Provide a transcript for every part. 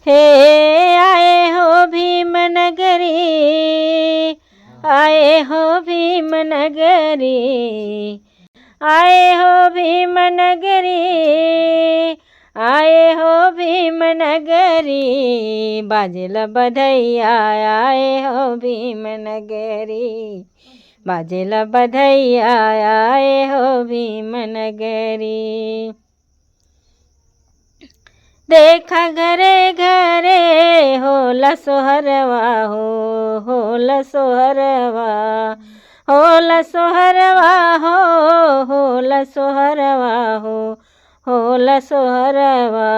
हे आए हो भीमनगरी, आए हो भीमनगरी, आए हो भीमनगरी, आए हो भीमनगरी, बाजेला बधैया आए हो भीमनगरी, बाजेला बधैया आए हो भीमनगरी। देखा घरे घरे होला सोहरवा होला सोहरवा, होला सोहरवा होला सोहरवा होला सोहरवा,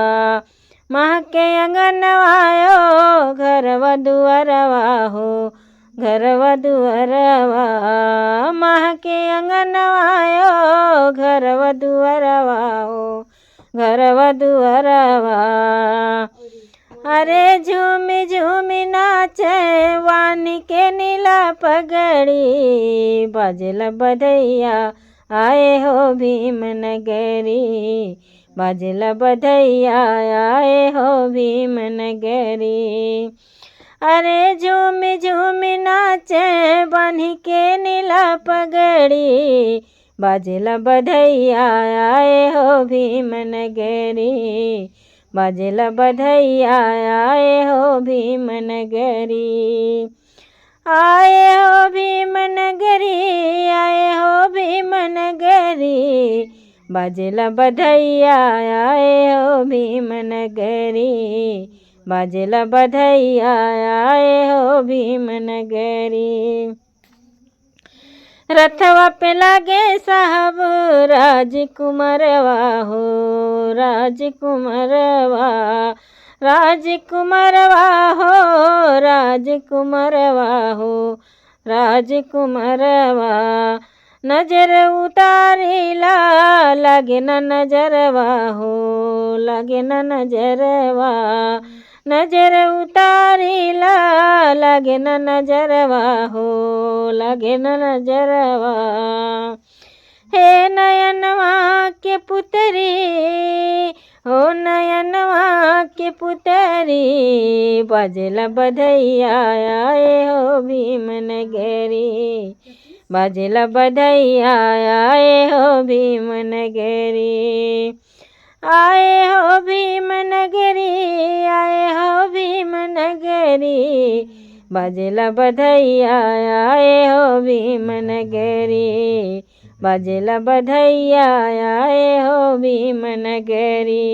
महके अंगनवायो घरवा दुआरवा घरवा दुआरवा, महके अंगनवायो घरवा दुआरवा घरवा दुआरवा। अरे झूमी झूमी नाचे वानी के नीला पगड़ी, बाजेला बधैया आए हो भीमनगरी, बाजेला बधैया आए हो भीमनगरी। अरे झूमी झूमी नाचे बानी के नीला पगड़ी, बाजेला बधैया आए हो भीमनगरी, बाजेला बधैया आए हो भीमनगरी, आए हो भीमनगरी, आए हो भीमनगरी, बाजेला बधैया आए हो भीमनगरी, बाजेला बधैया आए हो भीमनगरी। रथवा पे लागे साहब राजकुमारवा राजकुमारवा, राजकुमारवा राजकुमारवा राजकुमारवा, नजर उतारीला लगे न नजरवा लगे न नजरवा, नजर उतारीला लगे न नजरवा लगे न नजरवा। हे नयनवा के पुतरी हो नयनवा के पुतरी, बाजेला बधैया आए हो भीमनगरी, बाजेला बधैया आए हो भीमनगरी, आए हो भीमनगरी, आए हो भीमनगरी, बाजेला बधैया आए हो भीमनगरी, बाजेला बधैया आए हो भीमनगरी।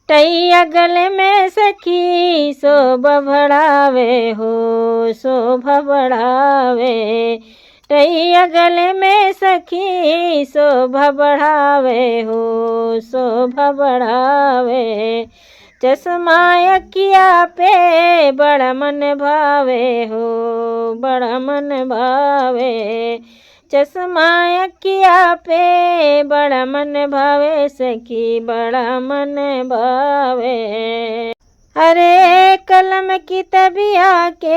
टैया गले में सखी शोभा बढ़ावे शोभा बढ़ावे, टैया गले में सखी शोभा बढ़ावे शोभा बढ़ावे, चश्मा अखिया पे बड़ा मन भावे बड़ा मन भावे, चश्मा अखिया पे बड़ा मन भावे सखी बड़ा मन भावे। अरे कलम की तबिया के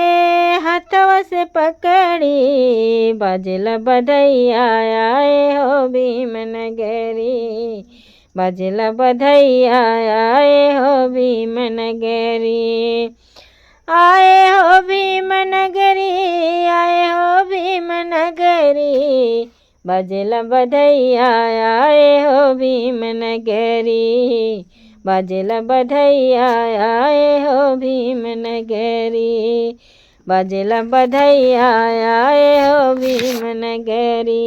हाथवा से पकड़ी, बाजेला बधैया आए हो भीमनगरी, बाजेला बधैया आए हो भीमनगरी, आए हो भीमनगरी, आए हो भीमनगरी, बाजेला बधैया आए हो भीमनगरी, बाजेला बधैया आए हो भीमनगरी, बाजेला बधैया आए हो भीमनगरी।